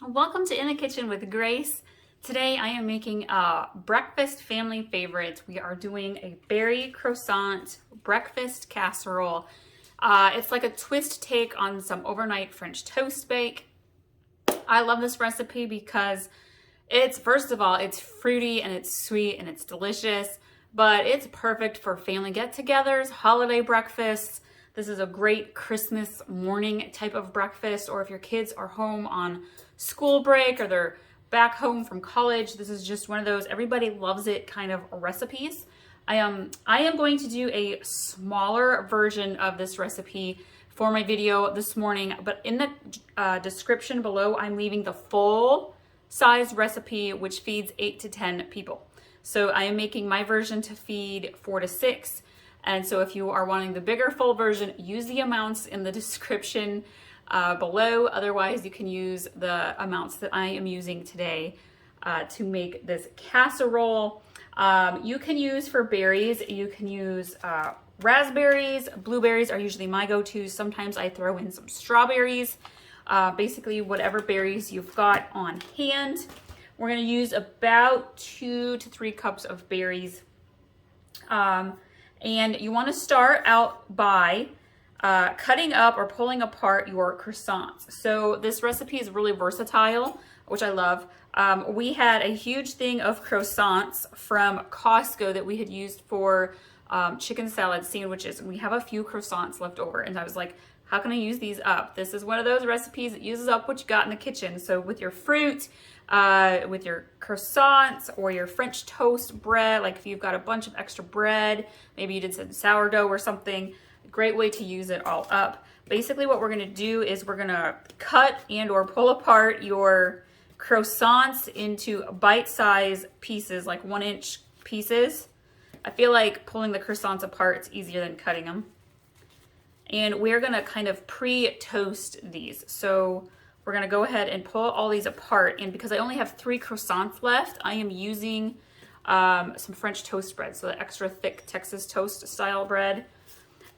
Welcome to In the Kitchen with Grace. Today I am making a breakfast family favorite. We are doing a berry croissant breakfast casserole. It's like a twist take on some overnight French toast bake. I love this recipe because first of all, it's fruity and it's sweet and it's delicious, but it's perfect for family get-togethers, holiday breakfasts. This is a great Christmas morning type of breakfast, or if your kids are home on school break or they're back home from college, this is just one of those everybody loves it kind of recipes. I am going to do a smaller version of this recipe for my video this morning, but in the description below, I'm leaving the full size recipe, which feeds 8 to 10 people. So I am making my version to feed 4 to 6. And so if you are wanting the bigger full version, use the amounts in the description below. Otherwise, you can use the amounts that I am using today to make this casserole. You can use for berries, you can use raspberries, blueberries are usually my go-tos. Sometimes I throw in some strawberries, basically whatever berries you've got on hand. We're gonna use about 2 to 3 cups of berries. And you want to start out by cutting up or pulling apart your croissants. So this recipe is really versatile, which I love. We had a huge thing of croissants from Costco that we had used for chicken salad sandwiches. And we have a few croissants left over. And I was like, how can I use these up? This is one of those recipes that uses up what you got in the kitchen. So with your fruit, with your croissants or your French toast bread, like if you've got a bunch of extra bread, maybe you did some sourdough or something, great way to use it all up. Basically what we're gonna do is we're gonna cut and or pull apart your croissants into bite-sized pieces, like 1-inch pieces. I feel like pulling the croissants apart is easier than cutting them. And we're gonna kind of pre-toast these. So we're gonna go ahead and pull all these apart. And because I only have 3 croissants left, I am using some French toast bread. So the extra thick Texas toast style bread.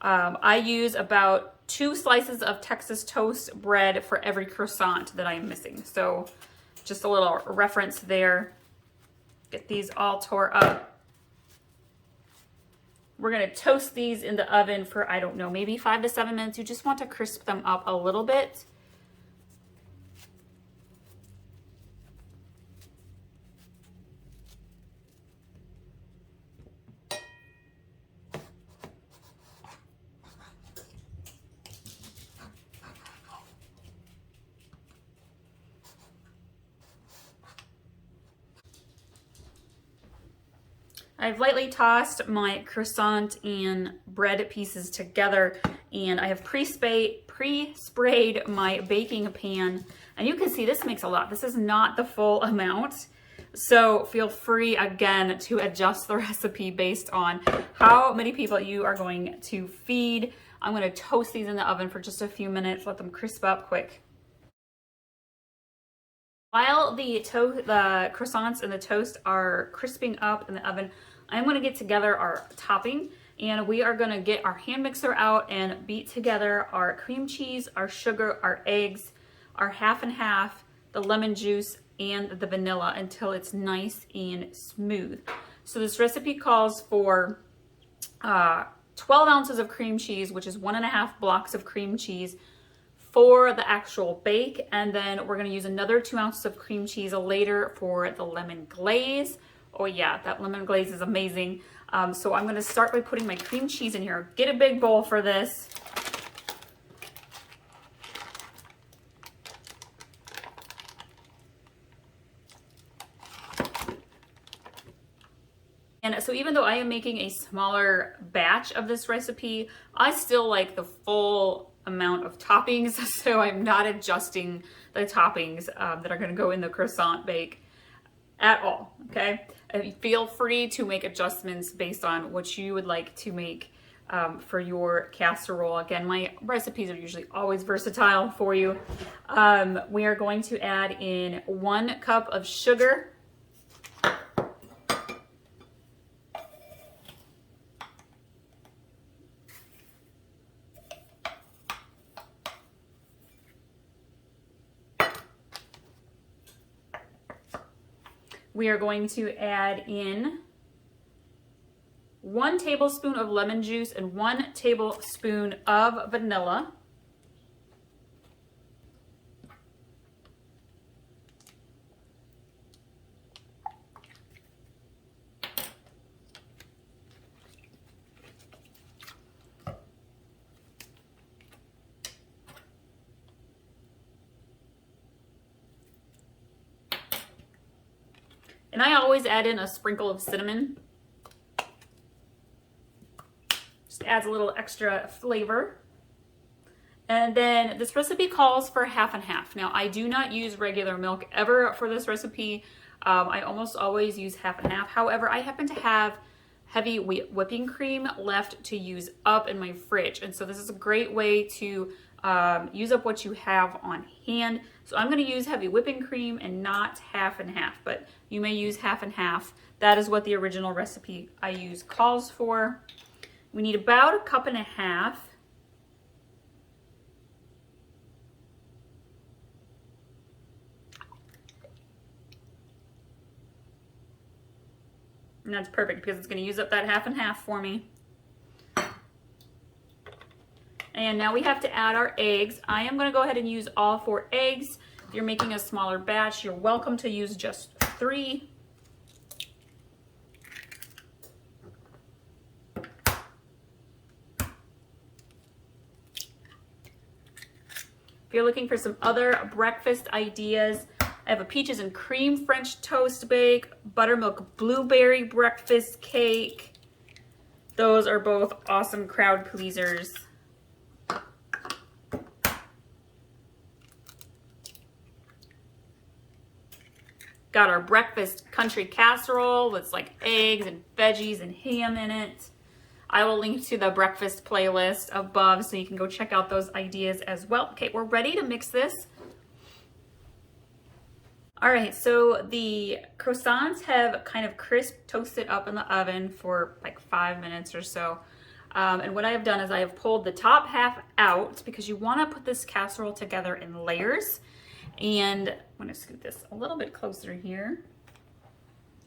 I use about 2 slices of Texas toast bread for every croissant that I am missing. So just a little reference there. Get these all tore up. We're gonna toast these in the oven for, I don't know, maybe 5 to 7 minutes. You just want to crisp them up a little bit. I've lightly tossed my croissant and bread pieces together, and I have pre-sprayed my baking pan. And you can see this makes a lot. This is not the full amount. So feel free again to adjust the recipe based on how many people you are going to feed. I'm going to toast these in the oven for just a few minutes, let them crisp up quick. While the croissants and the toast are crisping up in the oven, I'm going to get together our topping, and we are going to get our hand mixer out and beat together our cream cheese, our sugar, our eggs, our half and half, the lemon juice, and the vanilla until it's nice and smooth. So this recipe calls for 12 ounces of cream cheese, which is 1.5 blocks of cream cheese for the actual bake. And then we're going to use another 2 ounces of cream cheese later for the lemon glaze. Oh yeah, that lemon glaze is amazing. So I'm going to start by putting my cream cheese in here. Get a big bowl for this. And so even though I am making a smaller batch of this recipe, I still like the full amount of toppings. So I'm not adjusting the toppings that are going to go in the croissant bake at all, okay? Feel free to make adjustments based on what you would like to make for your casserole. Again, my recipes are usually always versatile for you. We are going to add in 1 cup of sugar. we are going to add in 1 tablespoon of lemon juice and 1 tablespoon of vanilla. And I always add in a sprinkle of cinnamon. Just adds a little extra flavor. And then this recipe calls for half and half. Now, I do not use regular milk ever for this recipe. I almost always use half and half. However, I happen to have heavy whipping cream left to use up in my fridge. And so this is a great way to use up what you have on hand. So I'm going to use heavy whipping cream and not half and half, but you may use half and half. That is what the original recipe I use calls for. We need about 1.5 cups. And that's perfect because it's going to use up that half and half for me. And now we have to add our eggs. I am going to go ahead and use all 4 eggs. If you're making a smaller batch, you're welcome to use just 3. If you're looking for some other breakfast ideas, I have a peaches and cream French toast bake, buttermilk blueberry breakfast cake. Those are both awesome crowd pleasers. Got our breakfast country casserole with like eggs and veggies and ham in it. I will link to the breakfast playlist above so you can go check out those ideas as well. Okay, we're ready to mix this. All right, so the croissants have kind of crisp toasted up in the oven for like 5 minutes or so. And what I have done is I have pulled the top half out because you want to put this casserole together in layers. And I'm going to scoot this a little bit closer here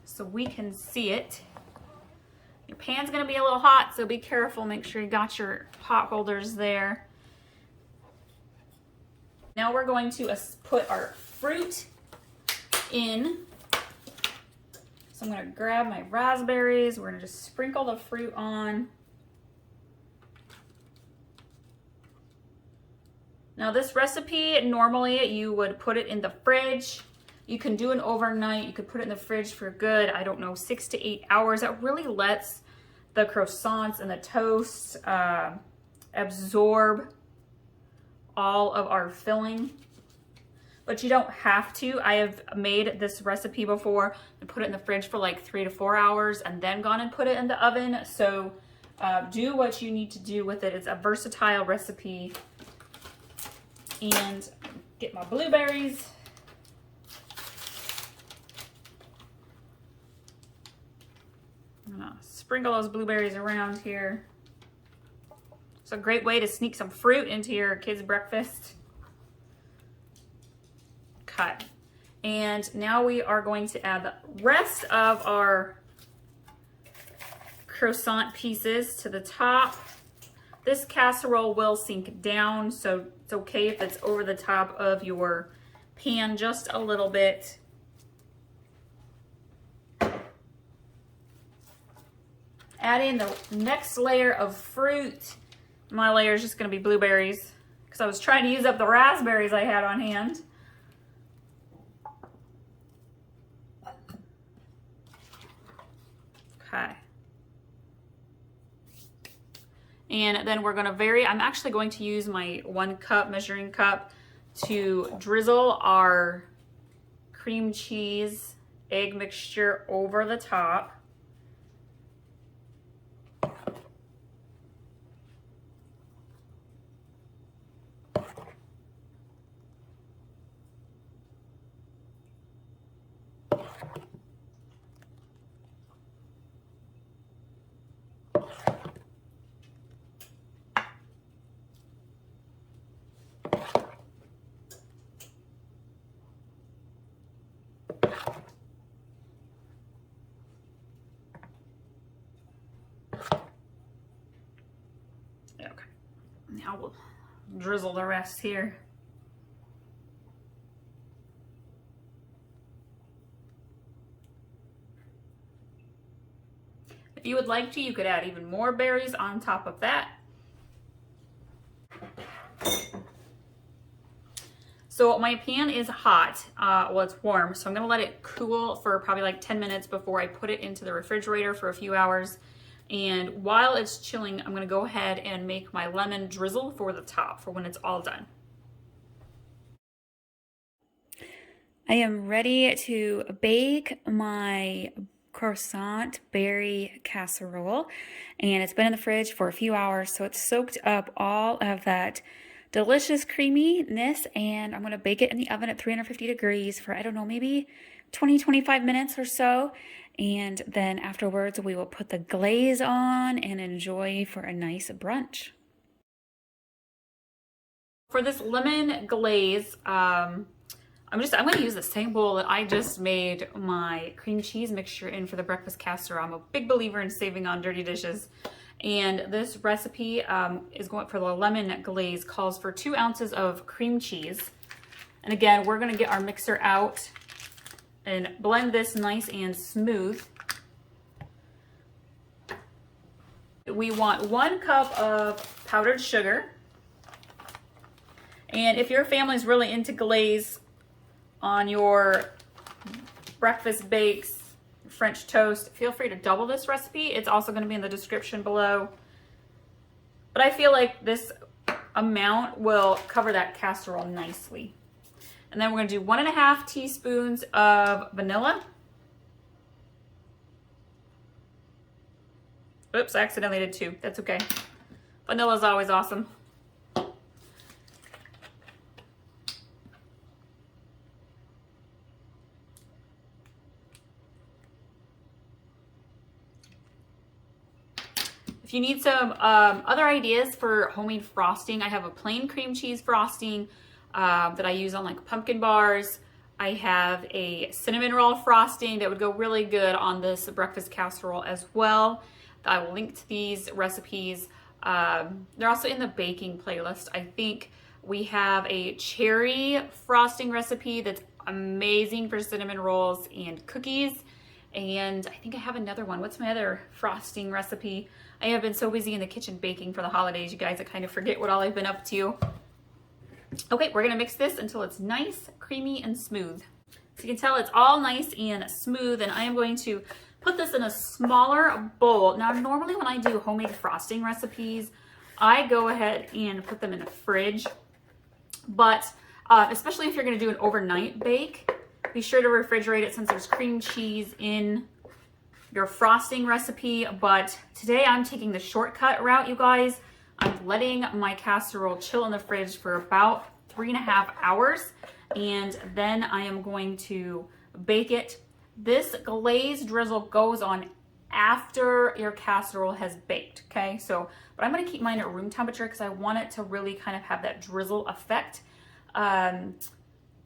so we can see it. Your pan's going to be a little hot, so be careful. Make sure you got your pot holders there. Now we're going to put our fruit in. So I'm going to grab my raspberries. We're going to just sprinkle the fruit on. Now this recipe, normally you would put it in the fridge. You can do it overnight. You could put it in the fridge for good, I don't know, 6 to 8 hours. That really lets the croissants and the toast absorb all of our filling. But you don't have to. I have made this recipe before and put it in the fridge for like 3 to 4 hours and then gone and put it in the oven. So do what you need to do with it. It's a versatile recipe. And get my blueberries. I'm gonna sprinkle those blueberries around here. It's a great way to sneak some fruit into your kids' breakfast. Cut. And now we are going to add the rest of our croissant pieces to the top. This casserole will sink down, so it's okay if it's over the top of your pan just a little bit. Add in the next layer of fruit. My layer is just going to be blueberries because I was trying to use up the raspberries I had on hand. Okay. And then we're going to I'm actually going to use my 1 cup measuring cup to drizzle our cream cheese egg mixture over the top. I'll drizzle the rest here. If you would like to, you could add even more berries on top of that. So my pan is hot, well it's warm, so I'm gonna let it cool for probably like 10 minutes before I put it into the refrigerator for a few hours. And while it's chilling, I'm gonna go ahead and make my lemon drizzle for the top for when it's all done. I am ready to bake my croissant berry casserole, and it's been in the fridge for a few hours, so it's soaked up all of that delicious creaminess, and I'm going to bake it in the oven at 350 degrees for, I don't know, maybe 20-25 minutes or so, and then afterwards we will put the glaze on and enjoy for a nice brunch. For this lemon glaze, I'm going to use the same bowl that I just made my cream cheese mixture in for the breakfast casserole. I'm a big believer in saving on dirty dishes. And this recipe is going for the lemon glaze, calls for 2 ounces of cream cheese. And again, we're going to get our mixer out and blend this nice and smooth. We want 1 cup of powdered sugar. And if your family's really into glaze on your breakfast bakes, French toast, feel free to double this recipe. It's also going to be in the description below. But I feel like this amount will cover that casserole nicely. And then we're going to do 1.5 teaspoons of vanilla. Oops, I accidentally did 2. That's okay. Vanilla is always awesome. If you need some other ideas for homemade frosting, I have a plain cream cheese frosting that I use on like pumpkin bars. I have a cinnamon roll frosting that would go really good on this breakfast casserole as well. I will link to these recipes. They're also in the baking playlist. I think we have a cherry frosting recipe that's amazing for cinnamon rolls and cookies. And I think I have another one. What's my other frosting recipe? I have been so busy in the kitchen baking for the holidays, you guys, I kind of forget what all I've been up to. Okay, we're gonna mix this until it's nice, creamy, and smooth. So you can tell it's all nice and smooth, and I am going to put this in a smaller bowl. Now, normally when I do homemade frosting recipes, I go ahead and put them in the fridge, but especially if you're gonna do an overnight bake, be sure to refrigerate it since there's cream cheese in your frosting recipe. But today I'm taking the shortcut route, you guys. I'm letting my casserole chill in the fridge for about 3.5 hours, and then I am going to bake it. This glaze drizzle goes on after your casserole has baked, okay? So, but I'm gonna keep mine at room temperature because I want it to really kind of have that drizzle effect.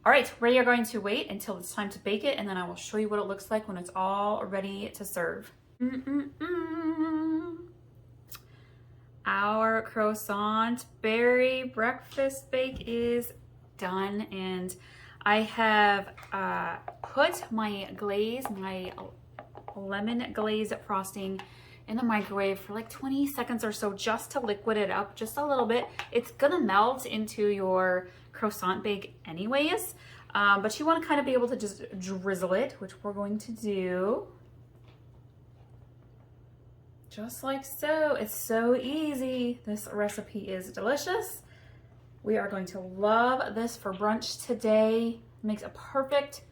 All right, we are going to wait until it's time to bake it, and then I will show you what it looks like when it's all ready to serve. Our croissant berry breakfast bake is done, and I have put my glaze, my lemon glaze frosting in the microwave for like 20 seconds or so just to liquid it up just a little bit. It's gonna melt into your croissant bake anyways, but you want to kind of be able to just drizzle it, which we're going to do just like so. It's so easy. This recipe is delicious. We are going to love this for brunch today. It makes a perfect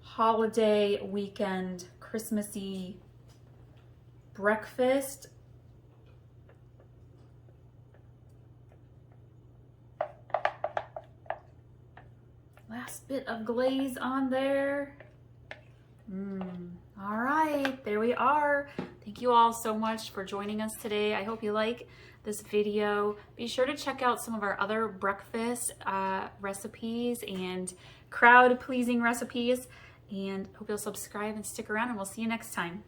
holiday weekend, Christmassy breakfast. Last bit of glaze on there. All right, there we are. Thank you all so much for joining us today. I hope you like this video. Be sure to check out some of our other breakfast recipes and crowd-pleasing recipes, and hope you'll subscribe and stick around, and we'll see you next time.